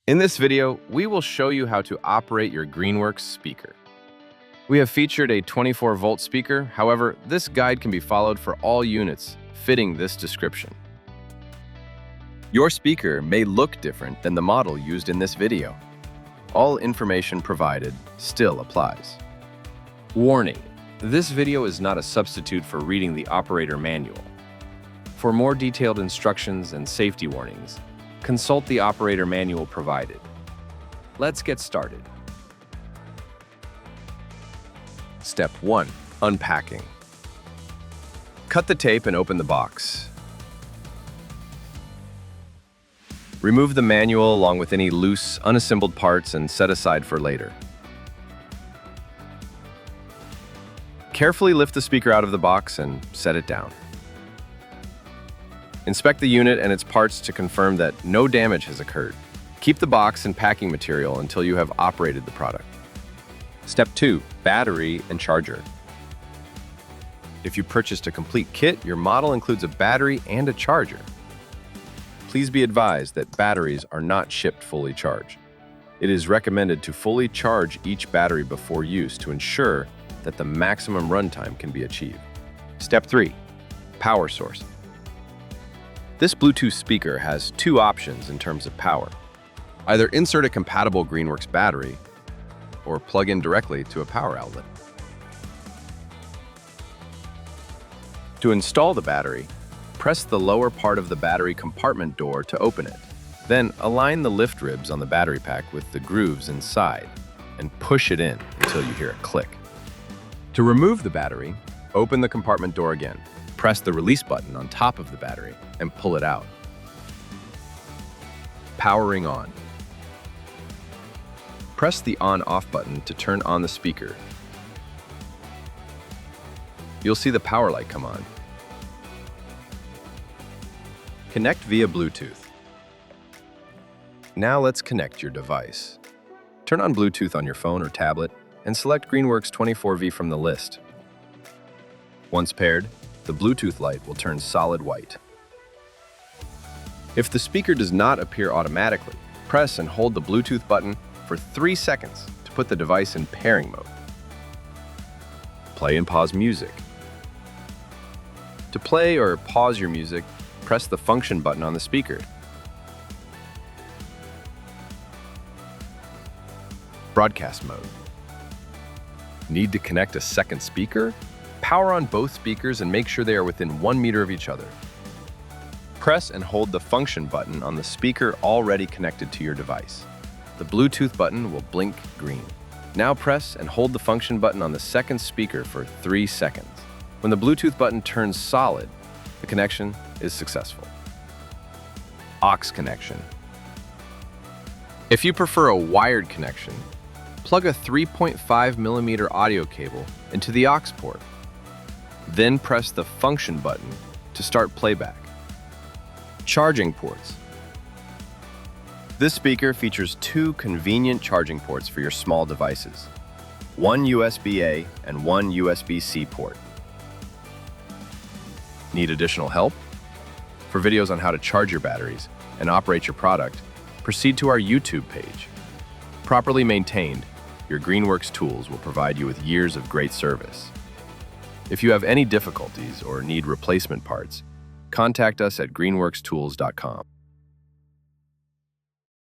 In this video, we will show you how to operate your Greenworks speaker. We have featured a 24-volt speaker. However, this guide can be followed for all units fitting this description. Your speaker may look different than the model used in this video. All information provided still applies. Warning: this video is not a substitute for reading the operator manual. For more detailed instructions and safety warnings, consult the operator manual provided. Let's get started. Step 1. Unpacking. Cut the tape and open the box. Remove the manual along with any loose, unassembled parts and set aside for later. Carefully lift the speaker out of the box and set it down. Inspect the unit and its parts to confirm that no damage has occurred. Keep the box and packing material until you have operated the product. Step 2. Battery and charger. If you purchased a complete kit, your model includes a battery and a charger. Please be advised that batteries are not shipped fully charged. It is recommended to fully charge each battery before use to ensure that the maximum runtime can be achieved. Step 3. Power source. This Bluetooth speaker has two options in terms of power. Either insert a compatible Greenworks battery or plug in directly to a power outlet. To install the battery, press the lower part of the battery compartment door to open it. Then align the lift ribs on the battery pack with the grooves inside and push it in until you hear a click. To remove the battery, open the compartment door again. Press the release button on top of the battery and pull it out. Powering on. Press the on-off button to turn on the speaker. You'll see the power light come on. Connect via Bluetooth. Now let's connect your device. Turn on Bluetooth on your phone or tablet and select Greenworks 24V from the list. Once paired, the Bluetooth light will turn solid white. If the speaker does not appear automatically, press and hold the Bluetooth button for 3 seconds to put the device in pairing mode. Play and pause music. To play or pause your music, press the function button on the speaker. Broadcast mode. Need to connect a second speaker? Power on both speakers and make sure they are within 1 meter of each other. Press and hold the function button on the speaker already connected to your device. The Bluetooth button will blink green. Now press and hold the function button on the second speaker for 3 seconds. When the Bluetooth button turns solid, the connection is successful. Aux connection. If you prefer a wired connection, plug a 3.5mm audio cable into the aux port. Then press the function button to start playback. Charging ports. This speaker features 2 convenient charging ports for your small devices. One USB-A and one USB-C port. Need additional help? For videos on how to charge your batteries and operate your product, proceed to our YouTube page. Properly maintained, your Greenworks tools will provide you with years of great service. If you have any difficulties or need replacement parts, contact us at greenworkstools.com.